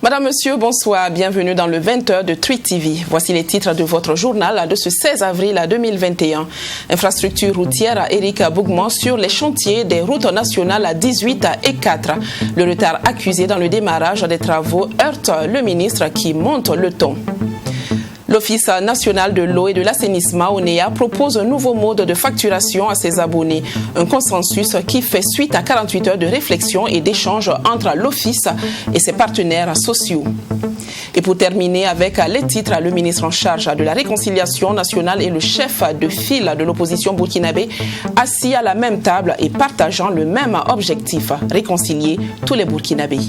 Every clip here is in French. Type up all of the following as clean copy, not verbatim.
Madame, Monsieur, bonsoir. Bienvenue dans le 20h de Tweet TV. Voici les titres de votre journal de ce 16 avril 2021. Infrastructure routière, Éric Bougman sur les chantiers des routes nationales 18 et 4. Le retard accusé dans le démarrage des travaux heurte le ministre qui monte le ton. L'Office national de l'eau et de l'assainissement, ONEA, propose un nouveau mode de facturation à ses abonnés. Un consensus qui fait suite à 48 heures de réflexion et d'échange entre l'Office et ses partenaires sociaux. Et pour terminer avec les titres, le ministre en charge de la réconciliation nationale et le chef de file de l'opposition burkinabé assis à la même table et partageant le même objectif, réconcilier tous les Burkinabés.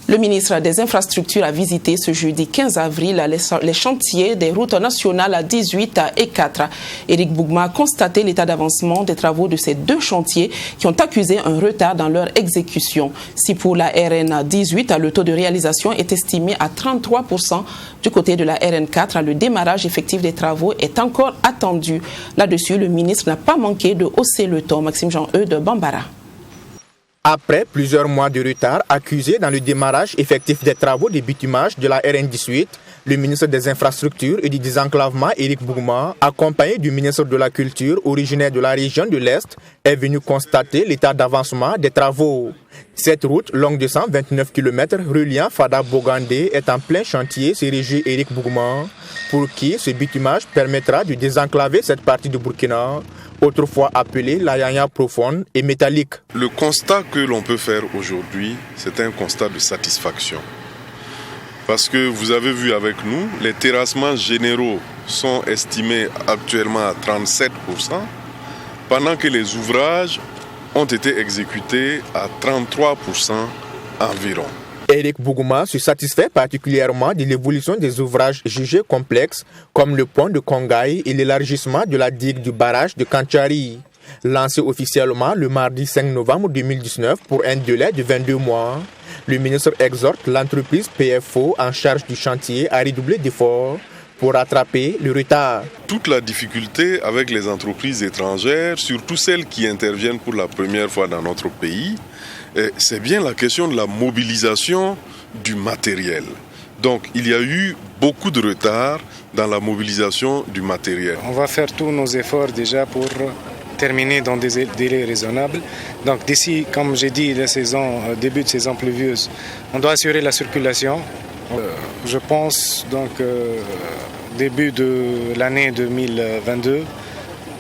Le ministre des Infrastructures a visité ce jeudi 15 avril les chantiers des routes nationales 18 et 4. Éric Bougman a constaté l'état d'avancement des travaux de ces deux chantiers qui ont accusé un retard dans leur exécution. Si pour la RN 18, le taux de réalisation est estimé à 33%, du côté de la RN 4, le démarrage effectif des travaux est encore attendu. Là-dessus, le ministre n'a pas manqué de hausser le ton. Maxime Jean-Eudes de Bambara. Après plusieurs mois de retard accusé dans le démarrage effectif des travaux de bitumage de la RN 18, le ministre des Infrastructures et du Désenclavement, Éric Bougman, accompagné du ministre de la Culture, originaire de la région de l'Est, est venu constater l'état d'avancement des travaux. Cette route, longue de 129 km, reliant Fada-Bogandé, est en plein chantier, se réjouit Éric Bougman, pour qui ce bitumage permettra de désenclaver cette partie du Burkina, autrefois appelée la Yaya profonde et métallique. Le constat que l'on peut faire aujourd'hui, c'est un constat de satisfaction. Parce que vous avez vu avec nous, les terrassements généraux sont estimés actuellement à 37%, pendant que les ouvrages ont été exécutés à 33% environ. Éric Bougman se satisfait particulièrement de l'évolution des ouvrages jugés complexes, comme le pont de Kongaï et l'élargissement de la digue du barrage de Kanchari. Lancé officiellement le mardi 5 novembre 2019 pour un délai de 22 mois, le ministre exhorte l'entreprise PFO en charge du chantier à redoubler d'efforts pour rattraper le retard. Toute la difficulté avec les entreprises étrangères, surtout celles qui interviennent pour la première fois dans notre pays, c'est bien la question de la mobilisation du matériel. Donc il y a eu beaucoup de retard dans la mobilisation du matériel. On va faire tous nos efforts déjà pour terminer dans des délais raisonnables. Donc d'ici, comme j'ai dit, la saison, début de saison pluvieuse, on doit assurer la circulation. Je pense donc début de l'année 2022.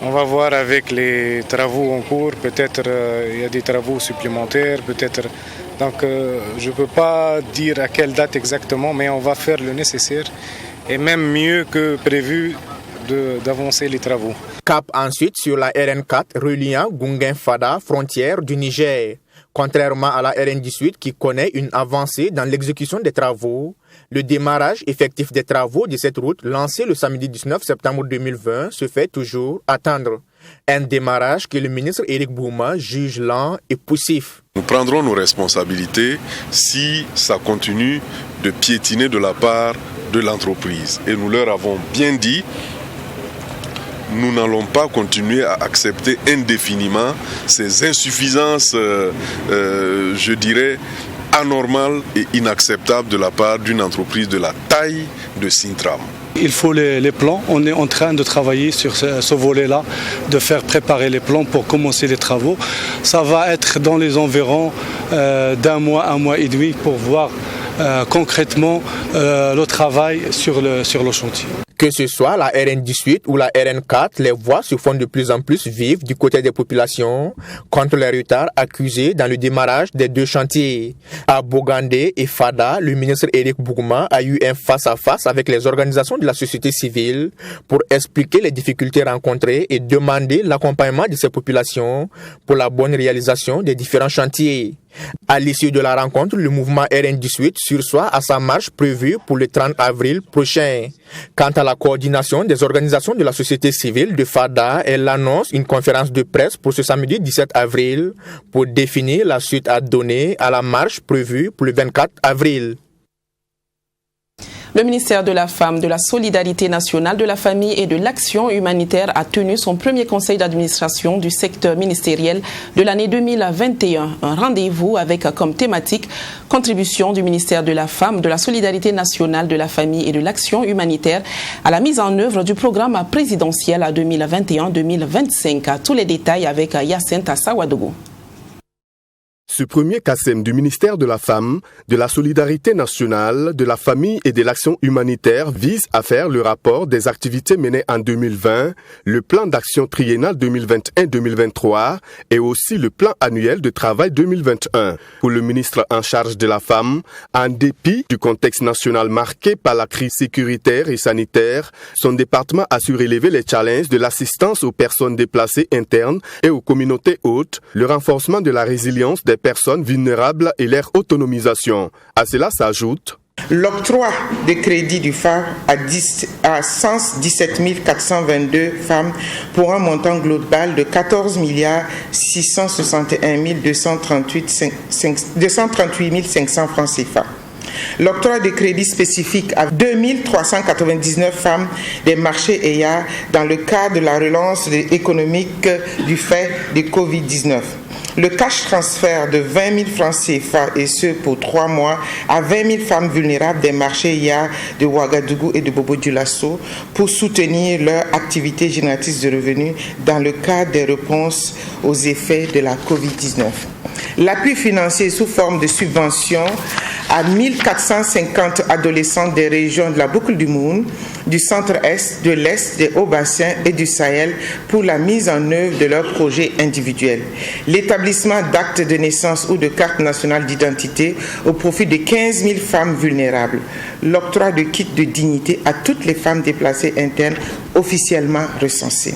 On va voir avec les travaux en cours, peut-être il y a des travaux supplémentaires, peut-être. Donc je ne peux pas dire à quelle date exactement, mais on va faire le nécessaire et même mieux que prévu d'avancer les travaux. Cap ensuite sur la RN4 reliant Gunguen-Fada, frontière du Niger. Contrairement à la RN 18 qui connaît une avancée dans l'exécution des travaux, le démarrage effectif des travaux de cette route lancé le samedi 19 septembre 2020 se fait toujours attendre. Un démarrage que le ministre Éric Bougman juge lent et poussif. Nous prendrons nos responsabilités si ça continue de piétiner de la part de l'entreprise. Et nous leur avons bien dit, nous n'allons pas continuer à accepter indéfiniment ces insuffisances, je dirais, anormales et inacceptables de la part d'une entreprise de la taille de Sintram. Il faut les plans. On est en train de travailler sur ce volet-là, de faire préparer les plans pour commencer les travaux. Ça va être dans les environs d'un mois et demi pour voir concrètement le travail sur le chantier. Que ce soit la RN18 ou la RN4, les voix se font de plus en plus vives du côté des populations contre les retards accusés dans le démarrage des deux chantiers. À Bogandé et Fada, le ministre Éric Bougman a eu un face-à-face avec les organisations de la société civile pour expliquer les difficultés rencontrées et demander l'accompagnement de ces populations pour la bonne réalisation des différents chantiers. À l'issue de la rencontre, le mouvement RN18 sursoit à sa marche prévue pour le 30 avril prochain. Quant à la coordination des organisations de la société civile de FADA, elle annonce une conférence de presse pour ce samedi 17 avril pour définir la suite à donner à la marche prévue pour le 24 avril. Le ministère de la Femme, de la Solidarité nationale, de la Famille et de l'Action humanitaire a tenu son premier conseil d'administration du secteur ministériel de l'année 2021. Un rendez-vous avec comme thématique contribution du ministère de la Femme, de la Solidarité nationale, de la Famille et de l'Action humanitaire à la mise en œuvre du programme présidentiel à 2021-2025. Tous les détails avec Yacinthe Sawadogo. Ce premier CACEM du ministère de la Femme, de la Solidarité nationale, de la Famille et de l'Action humanitaire vise à faire le rapport des activités menées en 2020, le plan d'action triennal 2021-2023 et aussi le plan annuel de travail 2021. Pour le ministre en charge de la Femme, en dépit du contexte national marqué par la crise sécuritaire et sanitaire, son département a su relever les challenges de l'assistance aux personnes déplacées internes et aux communautés hôtes, le renforcement de la résilience des personnes vulnérables et leur autonomisation. À cela s'ajoute l'octroi de crédits du phare à 117 422 femmes pour un montant global de 14 661 238 500 francs CFA. L'octroi de crédits spécifiques à 2399 femmes des marchés EIA dans le cadre de la relance économique du fait de Covid-19. Le cash transfert de 20 000 francs CFA et ce pour 3 mois à 20 000 femmes vulnérables des marchés IA de Ouagadougou et de Bobo-Dioulasso pour soutenir leur activité génératrice de revenus dans le cadre des réponses aux effets de la Covid-19. L'appui financier sous forme de subventions à 1450 adolescents des régions de la boucle du Moun, du centre-est, de l'Est, des Hauts-Bassins et du Sahel pour la mise en œuvre de leurs projets individuels. L'établissement d'actes de naissance ou de cartes nationales d'identité au profit de 15 000 femmes vulnérables. L'octroi de kits de dignité à toutes les femmes déplacées internes officiellement recensées.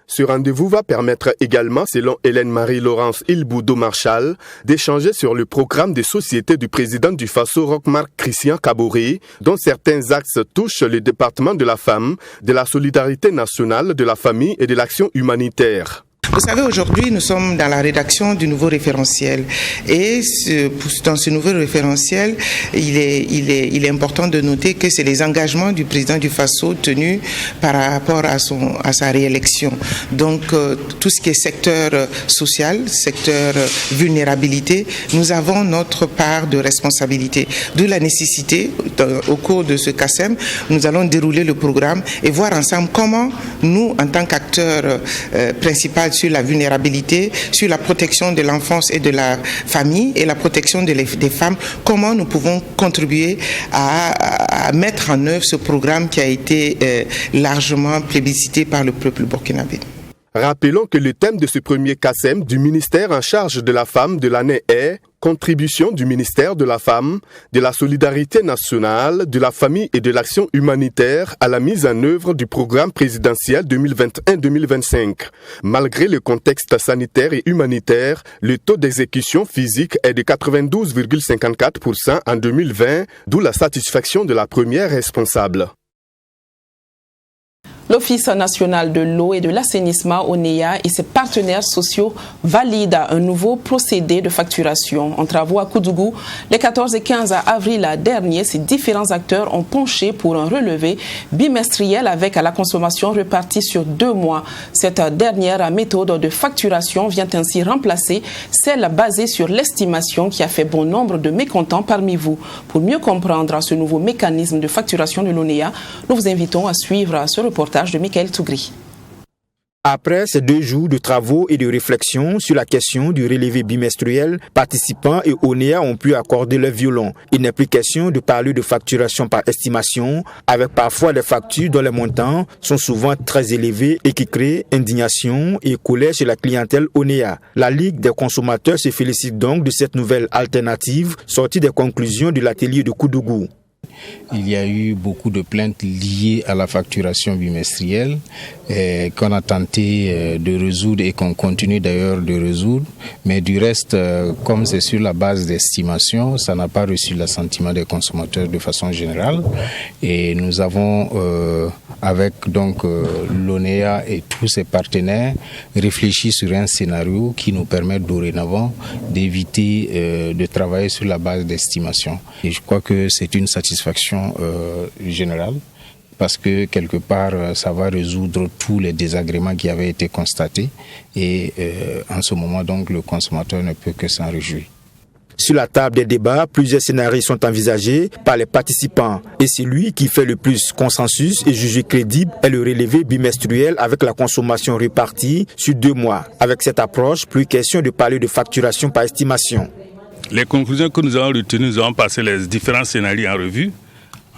Ce rendez-vous va permettre également, selon Hélène-Marie-Laurence Ilboudo-Marchal, d'échanger sur le programme de société du président du Faso, Roch-Marc Christian Kaboré, dont certains axes touchent le département de la femme, de la solidarité nationale, de la famille et de l'action humanitaire. Vous savez, aujourd'hui, nous sommes dans la rédaction du nouveau référentiel. Et dans ce nouveau référentiel, il est important de noter que c'est les engagements du président du Faso tenus par rapport à sa réélection. Donc, tout ce qui est secteur social, secteur vulnérabilité, nous avons notre part de responsabilité. D'où la nécessité, au cours de ce CACEM, nous allons dérouler le programme et voir ensemble comment nous, en tant qu'acteurs principaux sur la vulnérabilité, sur la protection de l'enfance et de la famille et la protection des femmes, comment nous pouvons contribuer à mettre en œuvre ce programme qui a été largement plébiscité par le peuple burkinabé. Rappelons que le thème de ce premier CACEM du ministère en charge de la femme de l'année est contribution du ministère de la Femme, de la Solidarité nationale, de la Famille et de l'Action humanitaire à la mise en œuvre du programme présidentiel 2021-2025. Malgré le contexte sanitaire et humanitaire, le taux d'exécution physique est de 92,54% en 2020, d'où la satisfaction de la première responsable. L'Office national de l'eau et de l'assainissement ONEA et ses partenaires sociaux valident un nouveau procédé de facturation en travaux à Koudougou. Les 14 et 15 avril dernier, ces différents acteurs ont penché pour un relevé bimestriel avec la consommation répartie sur 2 mois. Cette dernière méthode de facturation vient ainsi remplacer celle basée sur l'estimation qui a fait bon nombre de mécontents parmi vous. Pour mieux comprendre ce nouveau mécanisme de facturation de l'ONEA, nous vous invitons à suivre ce reportage de Michael Tougri. Après ces 2 jours de travaux et de réflexion sur la question du relevé bimestriel, participants et ONEA ont pu accorder leur violon. Il n'est plus question de parler de facturation par estimation, avec parfois des factures dont les montants sont souvent très élevés et qui créent indignation et colère chez la clientèle ONEA. La Ligue des consommateurs se félicite donc de cette nouvelle alternative sortie des conclusions de l'atelier de Koudougou. Il y a eu beaucoup de plaintes liées à la facturation bimestrielle qu'on a tenté de résoudre et qu'on continue d'ailleurs de résoudre. Mais du reste, comme c'est sur la base d'estimation, ça n'a pas reçu l'assentiment des consommateurs de façon générale. Et nous avons, avec donc l'ONEA et tous ses partenaires, réfléchi sur un scénario qui nous permet dorénavant d'éviter de travailler sur la base d'estimation. Et je crois que c'est une satisfaction générale parce que quelque part ça va résoudre tous les désagréments qui avaient été constatés et en ce moment donc le consommateur ne peut que s'en réjouir. Sur la table des débats, plusieurs scénarios sont envisagés par les participants et celui qui fait le plus consensus et jugé crédible est le relevé bimestruel avec la consommation répartie sur 2 mois. Avec cette approche, plus question de parler de facturation par estimation. Les conclusions que nous avons retenues, nous avons passé les différents scénarios en revue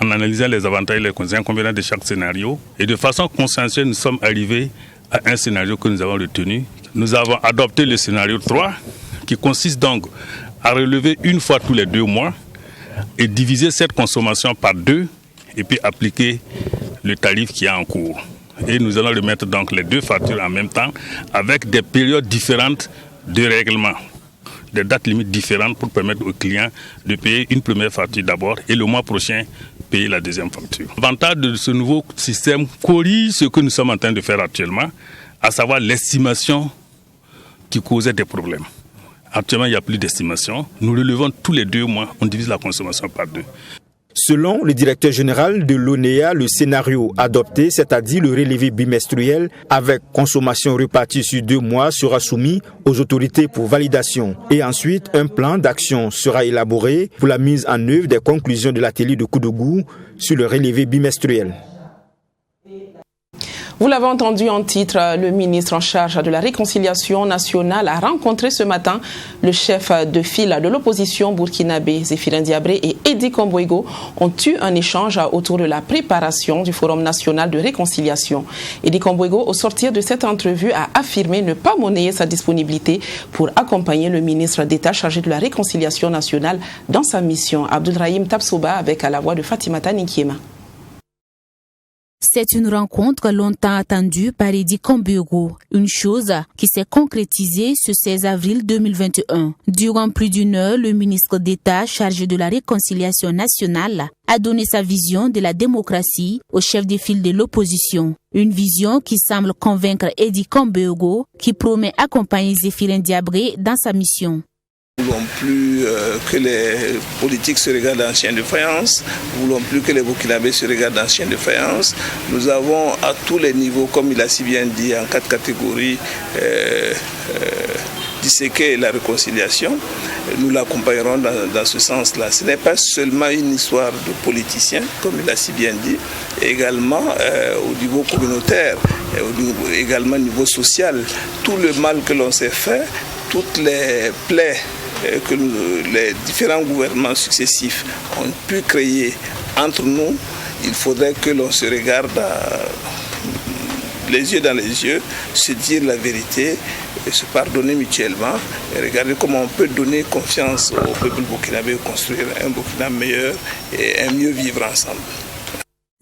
en analysant les avantages et les inconvénients de chaque scénario. Et de façon consensuelle, nous sommes arrivés à un scénario que nous avons retenu. Nous avons adopté le scénario 3 qui consiste donc à relever une fois tous les 2 mois et diviser cette consommation par 2 et puis appliquer le tarif qui est en cours. Et nous allons remettre donc les 2 factures en même temps avec des périodes différentes de règlement, des dates limites différentes pour permettre aux clients de payer une première facture d'abord et le mois prochain payer la deuxième facture. L'avantage de ce nouveau système corrige ce que nous sommes en train de faire actuellement, à savoir l'estimation qui causait des problèmes. Actuellement, il n'y a plus d'estimation. Nous relevons tous les 2 mois, on divise la consommation par 2. Selon le directeur général de l'ONEA, le scénario adopté, c'est-à-dire le relevé bimestruel avec consommation répartie sur 2 mois, sera soumis aux autorités pour validation. Et ensuite, un plan d'action sera élaboré pour la mise en œuvre des conclusions de l'atelier de Koudougou sur le relevé bimestruel. Vous l'avez entendu en titre, le ministre en charge de la réconciliation nationale a rencontré ce matin le chef de file de l'opposition burkinabé, Zéphirin Diabré et Edi Komboigo ont eu un échange autour de la préparation du Forum national de réconciliation. Edi Komboigo, au sortir de cette entrevue, a affirmé ne pas monnayer sa disponibilité pour accompagner le ministre d'État chargé de la réconciliation nationale dans sa mission. Abdulrahim Tabsoba avec à la voix de Fatimata Ninkiema. C'est une rencontre longtemps attendue par Edi Komboigo, une chose qui s'est concrétisée ce 16 avril 2021. Durant plus d'1 heure, le ministre d'État chargé de la réconciliation nationale a donné sa vision de la démocratie au chef de file de l'opposition. Une vision qui semble convaincre Edi Komboigo, qui promet accompagner Zéphirin Diabré dans sa mission. Nous ne voulons plus que les politiques se regardent en chien de faïence. Nous ne voulons plus que les Burkinabés se regardent en chien de faïence. Nous avons à tous les niveaux, comme il a si bien dit, en 4 catégories, disséquer la réconciliation. Nous l'accompagnerons dans ce sens-là. Ce n'est pas seulement une histoire de politiciens, comme il a si bien dit, également au niveau communautaire, également au niveau social. Tout le mal que l'on s'est fait, toutes les plaies que les différents gouvernements successifs ont pu créer entre nous, il faudrait que l'on se regarde les yeux dans les yeux, se dire la vérité, et se pardonner mutuellement, et regarder comment on peut donner confiance au peuple burkinabé, construire un Burkina meilleur et un mieux vivre ensemble.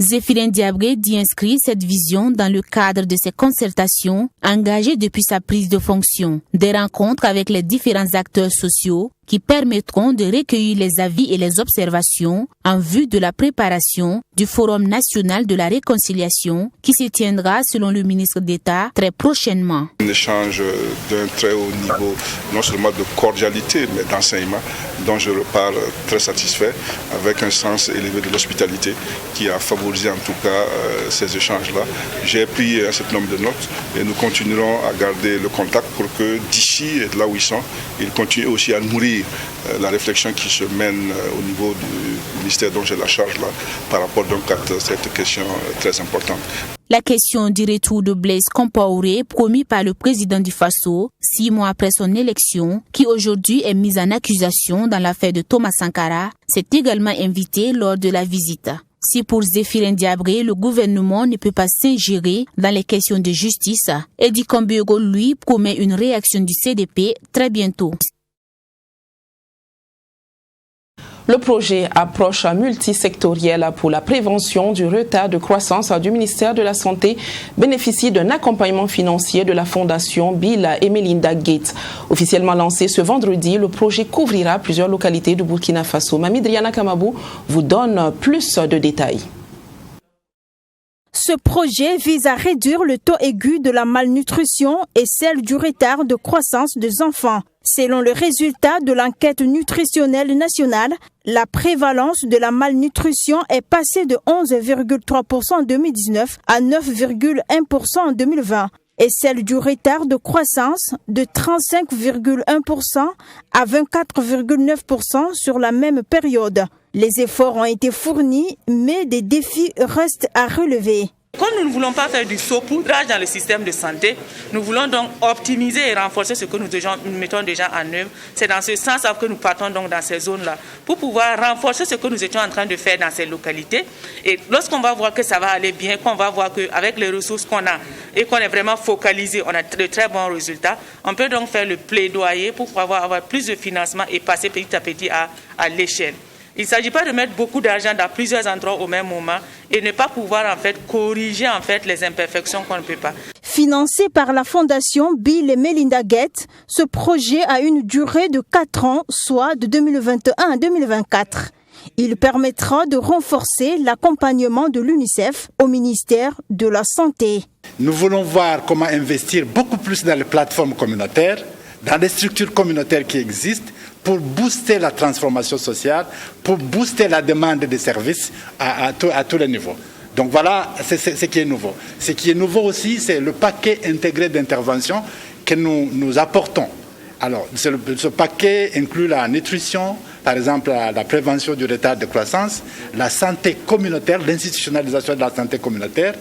Zéphirin Diabré dit inscrire cette vision dans le cadre de ses concertations engagées depuis sa prise de fonction, des rencontres avec les différents acteurs sociaux qui permettront de recueillir les avis et les observations en vue de la préparation du Forum national de la réconciliation qui se tiendra, selon le ministre d'État, très prochainement. Un échange d'un très haut niveau, non seulement de cordialité, mais d'enseignement, dont je repars très satisfait, avec un sens élevé de l'hospitalité qui a favorisé en tout cas ces échanges-là. J'ai pris un certain nombre de notes et nous continuerons à garder le contact pour que d'ici et de là où ils sont, ils continuent aussi à nourrir la réflexion qui se mène au niveau du ministère dont j'ai la charge là, par rapport donc à cette question très importante. La question du retour de Blaise Compaoré, promis par le président du Faso, 6 mois après son élection, qui aujourd'hui est mise en accusation dans l'affaire de Thomas Sankara, s'est également invité lors de la visite. Si pour Zéphirin Diabré, le gouvernement ne peut pas s'ingérer dans les questions de justice, Edi Komboigo, lui, promet une réaction du CDP très bientôt. Le projet Approche multisectorielle pour la prévention du retard de croissance du ministère de la Santé bénéficie d'un accompagnement financier de la Fondation Bill et Melinda Gates. Officiellement lancé ce vendredi, le projet couvrira plusieurs localités du Burkina Faso. Mamidriana Kamabou vous donne plus de détails. Ce projet vise à réduire le taux aigu de la malnutrition et celle du retard de croissance des enfants. Selon le résultat de l'enquête nutritionnelle nationale, la prévalence de la malnutrition est passée de 11,3% en 2019 à 9,1% en 2020 et celle du retard de croissance de 35,1% à 24,9% sur la même période. Les efforts ont été fournis, mais des défis restent à relever. Comme nous ne voulons pas faire du saupoudrage dans le système de santé, nous voulons donc optimiser et renforcer ce que nous mettons déjà en œuvre. C'est dans ce sens que nous partons donc dans ces zones-là pour pouvoir renforcer ce que nous étions en train de faire dans ces localités. Et lorsqu'on va voir que ça va aller bien, qu'on va voir qu'avec les ressources qu'on a et qu'on est vraiment focalisé, on a de très bons résultats, on peut donc faire le plaidoyer pour pouvoir avoir plus de financement et passer petit à petit à l'échelle. Il ne s'agit pas de mettre beaucoup d'argent dans plusieurs endroits au même moment et ne pas pouvoir corriger les imperfections qu'on ne peut pas. Financé par la Fondation Bill et Melinda Gates, ce projet a une durée de 4 ans, soit de 2021 à 2024. Il permettra de renforcer l'accompagnement de l'UNICEF au ministère de la Santé. Nous voulons voir comment investir beaucoup plus dans les plateformes communautaires, dans les structures communautaires qui existent, pour booster la transformation sociale, pour booster la demande des services à tous les niveaux. Donc voilà, c'est ce qui est nouveau. Ce qui est nouveau aussi, c'est le paquet intégré d'intervention que nous apportons. Alors, ce paquet inclut la nutrition, par exemple la prévention du retard de croissance, la santé communautaire, l'institutionnalisation de la santé communautaire,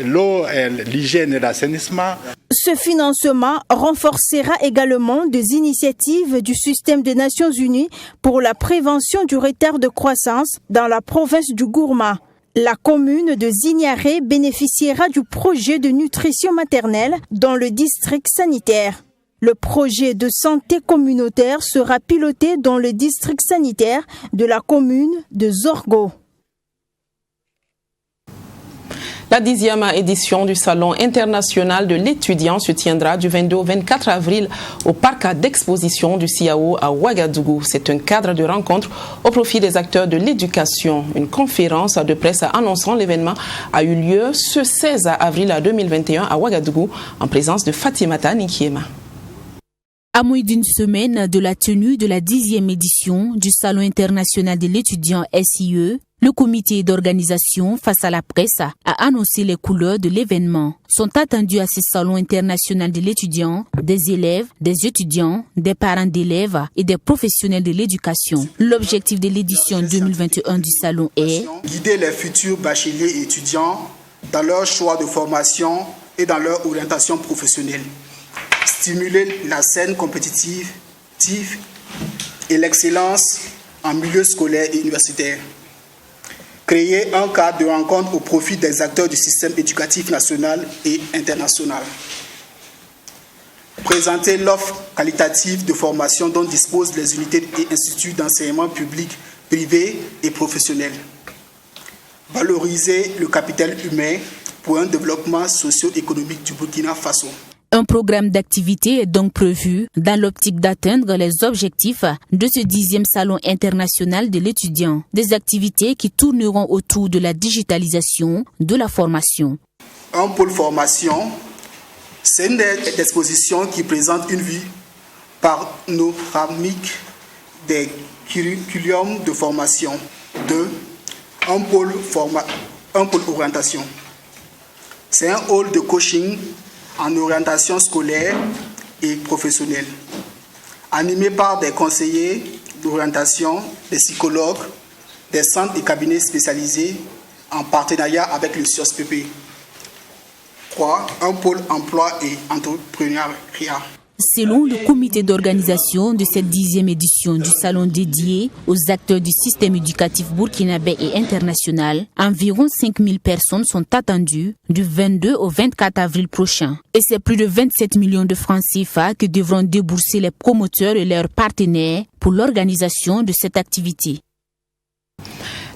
l'eau, l'hygiène et l'assainissement. Ce financement renforcera également des initiatives du système des Nations Unies pour la prévention du retard de croissance dans la province du Gourma. La commune de Zignaré bénéficiera du projet de nutrition maternelle dans le district sanitaire. Le projet de santé communautaire sera piloté dans le district sanitaire de la commune de Zorgo. La 10e édition du Salon international de l'étudiant se tiendra du 22 au 24 avril au parc d'exposition du CIAO à Ouagadougou. C'est un cadre de rencontre au profit des acteurs de l'éducation. Une conférence de presse annonçant l'événement a eu lieu ce 16 avril 2021 à Ouagadougou en présence de Fatimata Nikiema. À moins d'une semaine de la tenue de la 10e édition du Salon international de l'étudiant SIE, le comité d'organisation face à la presse a annoncé les couleurs de l'événement. Sont attendus à ce salon international de l'étudiant des élèves, des étudiants, des parents d'élèves et des professionnels de l'éducation. L'objectif de l'édition 2021 du salon est guider les futurs bacheliers et étudiants dans leur choix de formation et dans leur orientation professionnelle, stimuler la scène compétitive et l'excellence en milieu scolaire et universitaire. Créer un cadre de rencontre au profit des acteurs du système éducatif national et international. Présenter l'offre qualitative de formation dont disposent les unités et instituts d'enseignement public, privé et professionnel. Valoriser le capital humain pour un développement socio-économique du Burkina Faso. Un programme d'activité est donc prévu dans l'optique d'atteindre les objectifs de ce 10e Salon international de l'étudiant. Des activités qui tourneront autour de la digitalisation de la formation. Un pôle formation, c'est une exposition qui présente une vue panoramique des curriculums de formation. 2. Un pôle orientation. C'est un hall de coaching en orientation scolaire et professionnelle, animé par des conseillers d'orientation, des psychologues, des centres et cabinets spécialisés en partenariat avec le CIOSPP. 3. Un pôle emploi et entrepreneuriat. Selon le comité d'organisation de cette 10e édition du salon dédié aux acteurs du système éducatif burkinabé et international, environ 5000 personnes sont attendues du 22 au 24 avril prochain. Et c'est plus de 27 millions de francs CFA que devront débourser les promoteurs et leurs partenaires pour l'organisation de cette activité.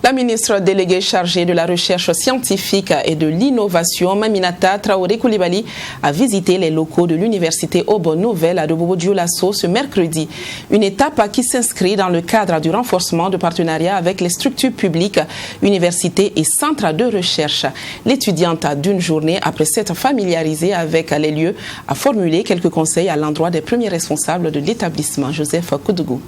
La ministre déléguée chargée de la recherche scientifique et de l'innovation, Maminata Traoré Coulibaly, a visité les locaux de l'université Aube Nouvelle de Bobo-Dioulasso ce mercredi. Une étape qui s'inscrit dans le cadre du renforcement de partenariat avec les structures publiques, universités et centres de recherche. L'étudiante, d'une journée après s'être familiarisée avec les lieux, a formulé quelques conseils à l'endroit des premiers responsables de l'établissement, Joseph Koudougou.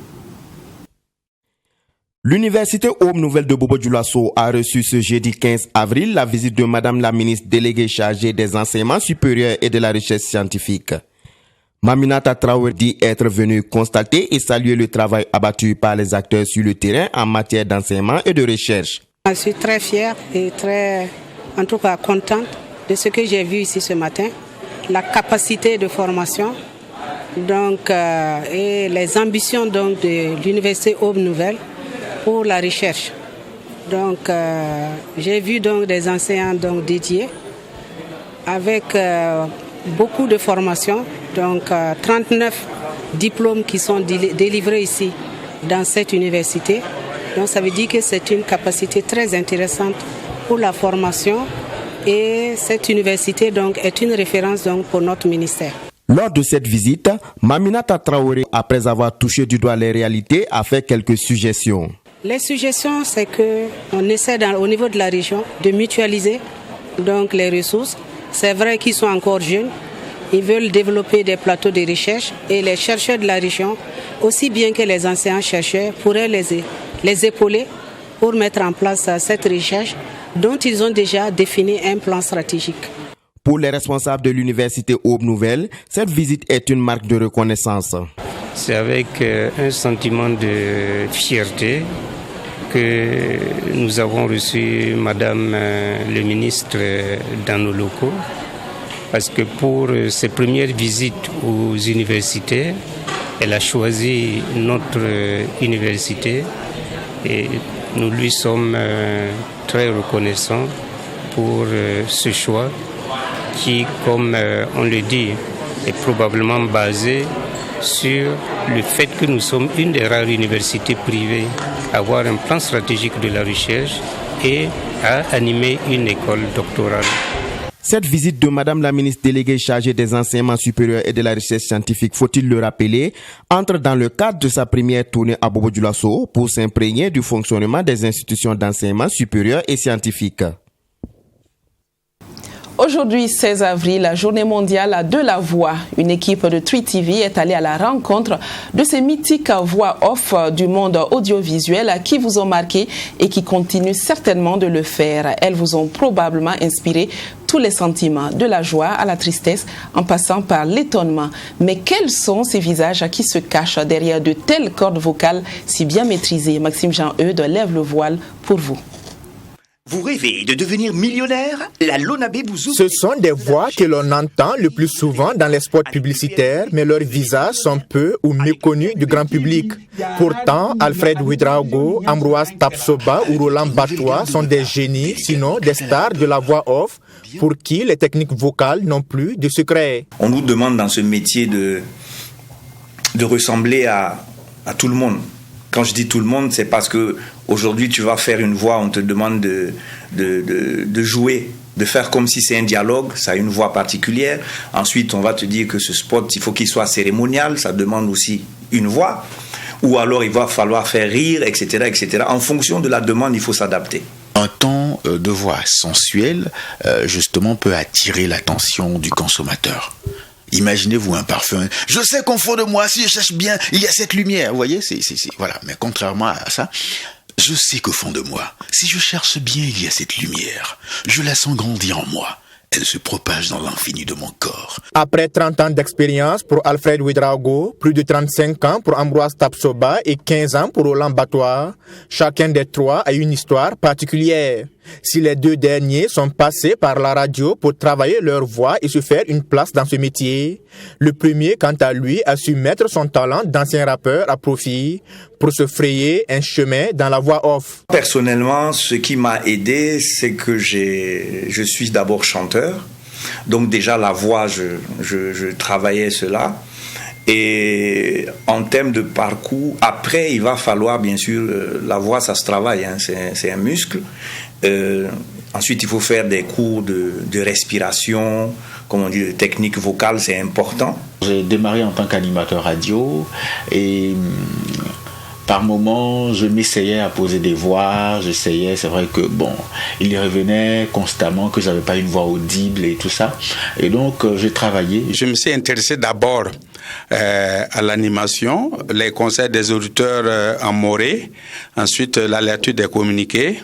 L'université Aube Nouvelle de Bobo-Dioulasso a reçu ce jeudi 15 avril la visite de Madame la ministre déléguée chargée des enseignements supérieurs et de la recherche scientifique. Maminata Traoré dit être venue constater et saluer le travail abattu par les acteurs sur le terrain en matière d'enseignement et de recherche. Je suis très fière et en tout cas contente de ce que j'ai vu ici ce matin, la capacité de formation et les ambitions de l'université Aube Nouvelle pour la recherche. J'ai vu des enseignants dédiés avec beaucoup de formations, 39 diplômes qui sont délivrés ici dans cette université. Donc ça veut dire que c'est une capacité très intéressante pour la formation et cette université est une référence pour notre ministère. Lors de cette visite, Maminata Traoré, après avoir touché du doigt les réalités, a fait quelques suggestions. Les suggestions, c'est qu'on essaie au niveau de la région de mutualiser les ressources. C'est vrai qu'ils sont encore jeunes, ils veulent développer des plateaux de recherche et les chercheurs de la région, aussi bien que les anciens chercheurs, pourraient les épauler pour mettre en place cette recherche dont ils ont déjà défini un plan stratégique. Pour les responsables de l'université Aube Nouvelle, cette visite est une marque de reconnaissance. C'est avec un sentiment de fierté que nous avons reçu Madame le ministre dans nos locaux, parce que pour ses premières visites aux universités, elle a choisi notre université et nous lui sommes très reconnaissants pour ce choix qui, comme on le dit, est probablement basé sur le fait que nous sommes une des rares universités privées à avoir un plan stratégique de la recherche et à animer une école doctorale. Cette visite de Madame la ministre déléguée chargée des enseignements supérieurs et de la recherche scientifique, faut-il le rappeler, entre dans le cadre de sa première tournée à Bobo-Dioulasso pour s'imprégner du fonctionnement des institutions d'enseignement supérieur et scientifique. Aujourd'hui, 16 avril, la journée mondiale de la voix. Une équipe de 3TV est allée à la rencontre de ces mythiques voix off du monde audiovisuel qui vous ont marqué et qui continuent certainement de le faire. Elles vous ont probablement inspiré tous les sentiments, de la joie à la tristesse, en passant par l'étonnement. Mais quels sont ces visages qui se cachent derrière de telles cordes vocales si bien maîtrisées? Maxime Jean-Eudes lève le voile pour vous. Vous rêvez de devenir millionnaire? La Lonabé vous ouvre. Ce sont des voix que l'on entend le plus souvent dans les spots publicitaires, mais leurs visages sont peu ou méconnus du grand public. Pourtant, Alfred Ouedraogo, Ambroise Tapsoba ou Roland Batois sont des génies, sinon des stars de la voix off, pour qui les techniques vocales n'ont plus de secret. On nous demande dans ce métier de ressembler à tout le monde. Quand je dis tout le monde, c'est parce que aujourd'hui tu vas faire une voix, on te demande de jouer, de faire comme si c'est un dialogue, ça a une voix particulière. Ensuite, on va te dire que ce spot, il faut qu'il soit cérémonial, ça demande aussi une voix. Ou alors il va falloir faire rire, etc., etc. En fonction de la demande, il faut s'adapter. Un ton de voix sensuel, justement, peut attirer l'attention du consommateur. Imaginez-vous un parfum. Je sais qu'au fond de moi, si je cherche bien, il y a cette lumière. Vous voyez, voilà. Mais contrairement à ça, je sais qu'au fond de moi, si je cherche bien, il y a cette lumière. Je la sens grandir en moi. Elle se propage dans l'infini de mon corps. Après 30 ans d'expérience pour Alfred Ouedraogo, plus de 35 ans pour Ambroise Tapsoba et 15 ans pour Roland Batois, chacun des trois a une histoire particulière. Si les deux derniers sont passés par la radio pour travailler leur voix et se faire une place dans ce métier, le premier, quant à lui, a su mettre son talent d'ancien rappeur à profit pour se frayer un chemin dans la voix off. Personnellement, ce qui m'a aidé, c'est que je suis d'abord chanteur. Donc déjà, la voix, je travaillais cela. Et en termes de parcours, après, il va falloir, bien sûr, la voix, ça se travaille, hein, c'est un muscle. Ensuite, il faut faire des cours de respiration, comme on dit, de technique vocale, c'est important. J'ai démarré en tant qu'animateur radio et par moments, je m'essayais à poser des voix, c'est vrai que il y revenait constamment que j'avais pas une voix audible et tout ça. Et donc, j'ai travaillé. Je me suis intéressé d'abord à l'animation, les conseils des auditeurs en moré, ensuite la lecture des communiqués.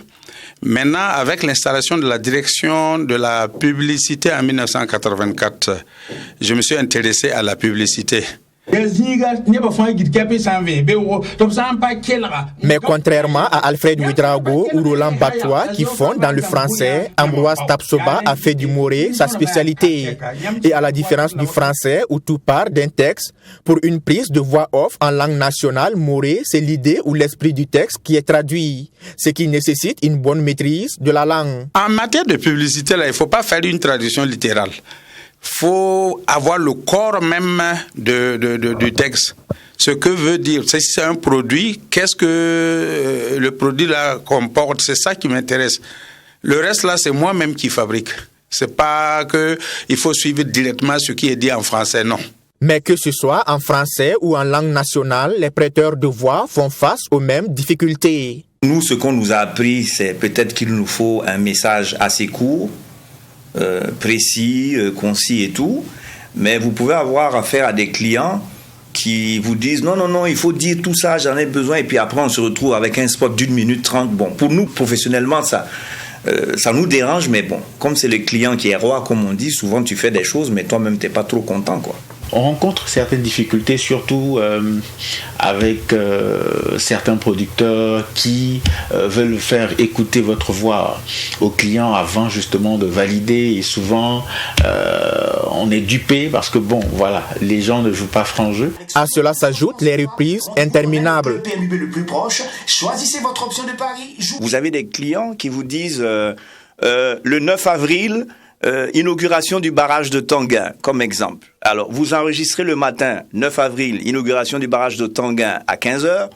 Maintenant, avec l'installation de la direction de la publicité en 1984, je me suis intéressé à la publicité. Mais contrairement à Alfred Ouedraogo ou Roland Batois qui font dans le français, Ambroise Tapsoba a fait du moré sa spécialité. Et à la différence du français où tout part d'un texte, pour une prise de voix off en langue nationale, moré, c'est l'idée ou l'esprit du texte qui est traduit, ce qui nécessite une bonne maîtrise de la langue. En matière de publicité, là, il ne faut pas faire une traduction littérale. Faut avoir le corps même du texte. Ce que veut dire, si c'est un produit, qu'est-ce que le produit là comporte, c'est ça qui m'intéresse. Le reste là, c'est moi-même qui fabrique. C'est pas que il faut suivre directement ce qui est dit en français, non. Mais que ce soit en français ou en langue nationale, les prêteurs de voix font face aux mêmes difficultés. Nous, ce qu'on nous a appris, c'est peut-être qu'il nous faut un message assez court, précis, concis et tout, mais vous pouvez avoir affaire à des clients qui vous disent non, il faut dire tout ça, j'en ai besoin, et puis après on se retrouve avec un spot d'1 minute 30. Bon, pour nous, professionnellement, ça nous dérange, mais bon, comme c'est le client qui est roi, comme on dit, souvent tu fais des choses, mais toi-même t'es pas trop content, quoi. On rencontre certaines difficultés, surtout avec certains producteurs qui veulent faire écouter votre voix aux clients avant justement de valider. Et souvent, on est dupé parce que les gens ne jouent pas franc jeu. À cela s'ajoutent les reprises interminables. PMUB le plus proche, choisissez votre option de pari. Vous avez des clients qui vous disent le 9 avril, inauguration du barrage de Tanguin, comme exemple. Alors, vous enregistrez le matin, 9 avril, inauguration du barrage de Tanguin à 15h.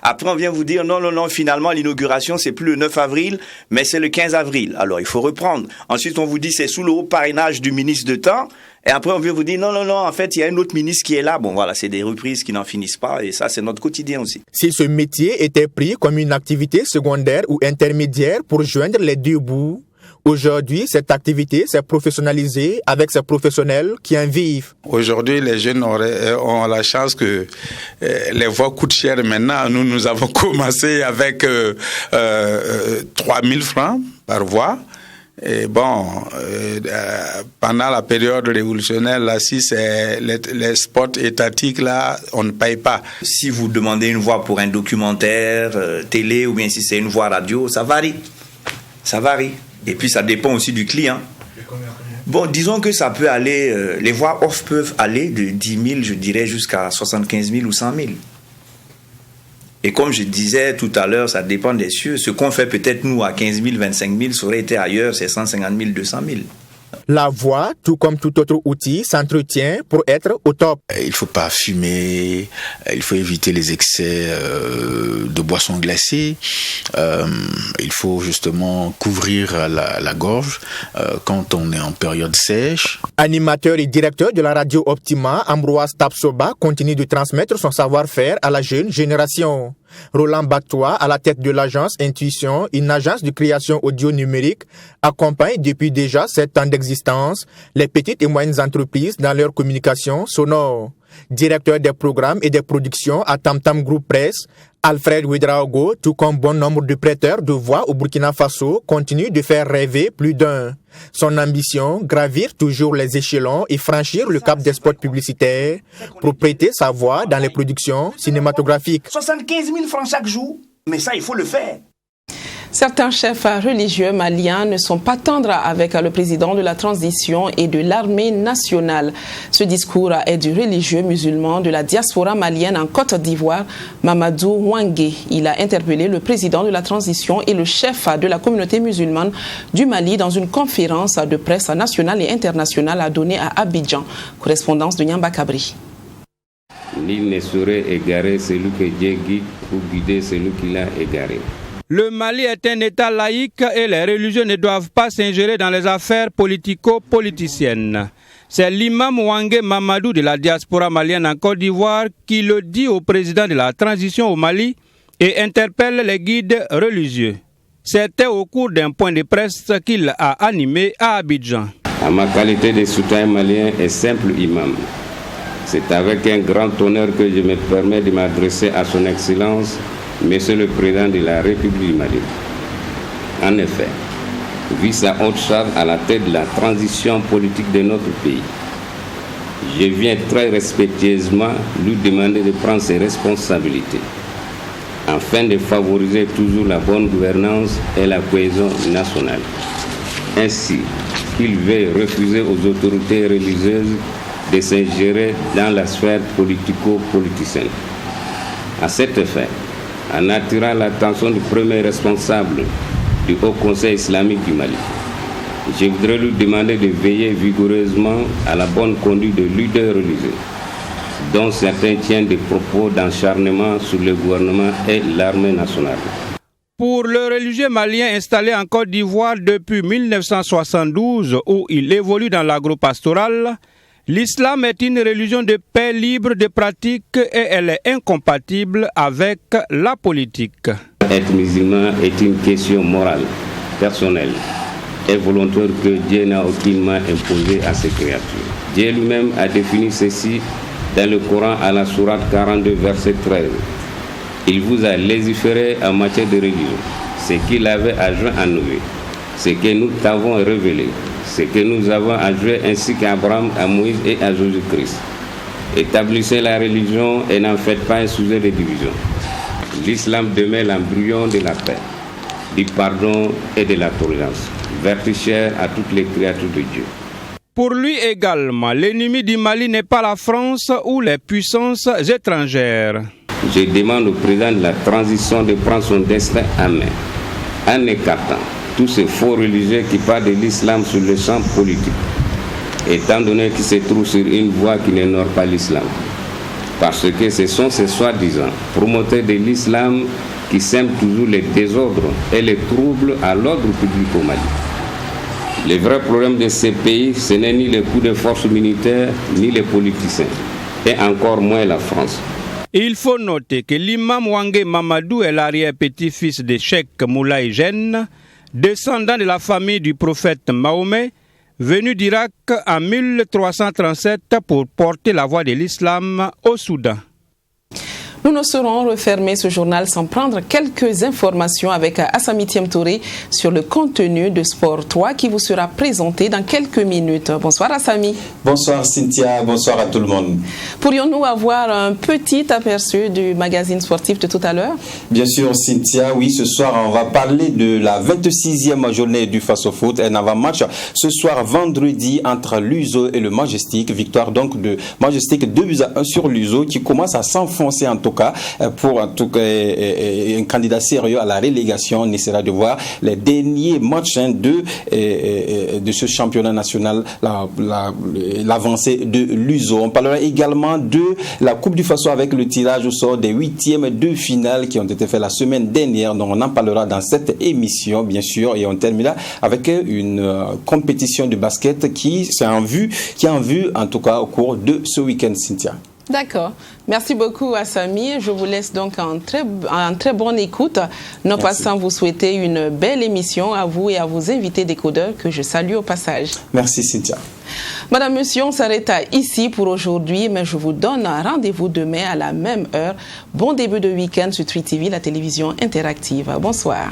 Après, on vient vous dire, non, finalement, l'inauguration, c'est plus le 9 avril, mais c'est le 15 avril. Alors, il faut reprendre. Ensuite, on vous dit, c'est sous le haut parrainage du ministre de temps. Et après, on vient vous dire, non, en fait, il y a un autre ministre qui est là. Bon, voilà, c'est des reprises qui n'en finissent pas. Et ça, c'est notre quotidien aussi. Si ce métier était pris comme une activité secondaire ou intermédiaire pour joindre les deux bouts, aujourd'hui, cette activité s'est professionnalisée avec ces professionnels qui en vivent. Aujourd'hui, les jeunes ont la chance que les voix coûtent cher maintenant. Nous avons commencé avec 3 000 francs par voix. Et pendant la période révolutionnaire, là, si c'est les spots étatiques, là, on ne paye pas. Si vous demandez une voix pour un documentaire télé ou bien si c'est une voix radio, ça varie. Ça varie. Et puis ça dépend aussi du client. Bon, disons que ça peut aller, les voix off peuvent aller de 10 000, je dirais, jusqu'à 75 000 ou 100 000. Et comme je disais tout à l'heure, ça dépend des cieux. Ce qu'on fait peut-être nous à 15 000, 25 000, ça aurait été ailleurs, c'est 150 000, 200 000. La voix, tout comme tout autre outil, s'entretient pour être au top. Il ne faut pas fumer, il faut éviter les excès de boissons glacées, il faut justement couvrir la gorge quand on est en période sèche. Animateur et directeur de la radio Optima, Ambroise Tapsoba continue de transmettre son savoir-faire à la jeune génération. Roland Batois, à la tête de l'agence Intuition, une agence de création audio numérique, accompagne depuis déjà 7 ans d'existence les petites et moyennes entreprises dans leur communication sonore. Directeur des programmes et des productions à Tam Tam Group Press, Alfred Ouedraogo, tout comme bon nombre de prêteurs de voix au Burkina Faso, continue de faire rêver plus d'un. Son ambition, gravir toujours les échelons et franchir le cap des spots publicitaires pour prêter sa voix dans les productions cinématographiques. 75 000 francs chaque jour, mais ça, il faut le faire. Certains chefs religieux maliens ne sont pas tendres avec le président de la transition et de l'armée nationale. Ce discours est du religieux musulman de la diaspora malienne en Côte d'Ivoire, Mamadou Ouangé. Il a interpellé le président de la transition et le chef de la communauté musulmane du Mali dans une conférence de presse nationale et internationale à donner à Abidjan. Correspondance de Nyamba Kabri. Nul ne saurait égarer celui que Dieu guide ou guider celui qui l'a égaré. Le Mali est un État laïque et les religieux ne doivent pas s'ingérer dans les affaires politico-politiciennes. C'est l'imam Wangé Mamadou de la diaspora malienne en Côte d'Ivoire qui le dit au président de la transition au Mali et interpelle les guides religieux. C'était au cours d'un point de presse qu'il a animé à Abidjan. En ma qualité de citoyen malien et simple imam, c'est avec un grand honneur que je me permets de m'adresser à son Excellence, Monsieur le Président de la République du Mali. En effet, vu sa haute charge à la tête de la transition politique de notre pays, je viens très respectueusement lui demander de prendre ses responsabilités afin de favoriser toujours la bonne gouvernance et la cohésion nationale. Ainsi, qu'il veuille refuser aux autorités religieuses de s'ingérer dans la sphère politico-politicienne. À cet effet, en attirant l'attention du premier responsable du Haut Conseil islamique du Mali, je voudrais lui demander de veiller vigoureusement à la bonne conduite de leaders religieux, dont certains tiennent des propos d'acharnement sur le gouvernement et l'armée nationale. Pour le religieux malien installé en Côte d'Ivoire depuis 1972, où il évolue dans l'agropastoral, l'islam est une religion de paix libre de pratique et elle est incompatible avec la politique. Être musulman est une question morale, personnelle et volontaire que Dieu n'a aucunement imposée à ses créatures. Dieu lui-même a défini ceci dans le Coran à la sourate 42, verset 13. Il vous a légiféré en matière de religion, ce qu'il avait adjoint à nous, ce que nous t'avons révélé, ce que nous avons adjoint ainsi qu'à Abraham, à Moïse et à Jésus-Christ. Établissez la religion et n'en faites pas un sujet de division. L'islam demeure l'embryon de la paix, du pardon et de la tolérance, vertu chère à toutes les créatures de Dieu. Pour lui également, l'ennemi du Mali n'est pas la France ou les puissances étrangères. Je demande au président de la transition de prendre son destin en main, en écartant tous ces faux religieux qui parlent de l'islam sur le champ politique, étant donné qu'ils se trouvent sur une voie qui n'honore pas l'islam. Parce que ce sont ces soi-disant promoteurs de l'islam qui sèment toujours les désordres et les troubles à l'ordre public au Mali. Le vrai problème de ces pays, ce n'est ni les coups de force militaires, ni les politiciens, et encore moins la France. Il faut noter que l'imam Wangé Mamadou est l'arrière-petit-fils de Cheikh Moulay Gène, descendant de la famille du prophète Mahomet, venu d'Irak en 1337 pour porter la voix de l'islam au Soudan. Nous ne saurons refermer ce journal sans prendre quelques informations avec Assami Touré sur le contenu de Sport 3 qui vous sera présenté dans quelques minutes. Bonsoir Assami. Bonsoir Cynthia, bonsoir à tout le monde. Pourrions-nous avoir un petit aperçu du magazine sportif de tout à l'heure? Bien sûr Cynthia, oui, ce soir on va parler de la 26e journée du Face au Foot, un avant-match ce soir vendredi entre l'USO et le Majestic, victoire donc de Majestic 2-1 sur l'USO qui commence à s'enfoncer en tout cas pour un candidat sérieux à la relégation. On essaiera de voir les derniers matchs de ce championnat national, l'avancée de l'USO. On parlera également de la Coupe du Faso avec le tirage au sort des 8e de finale qui ont été faits la semaine dernière. Donc on en parlera dans cette émission bien sûr et on terminera avec une compétition de basket qui est en vue en tout cas au cours de ce week-end, Cynthia. D'accord. Merci beaucoup Assami. Je vous laisse donc en très bonne écoute. Nous passons vous souhaiter une belle émission à vous et à vos invités décodeurs que je salue au passage. Merci Cynthia. Madame, monsieur, on s'arrête ici pour aujourd'hui, mais je vous donne un rendez-vous demain à la même heure. Bon début de week-end sur Tree TV, la télévision interactive. Bonsoir.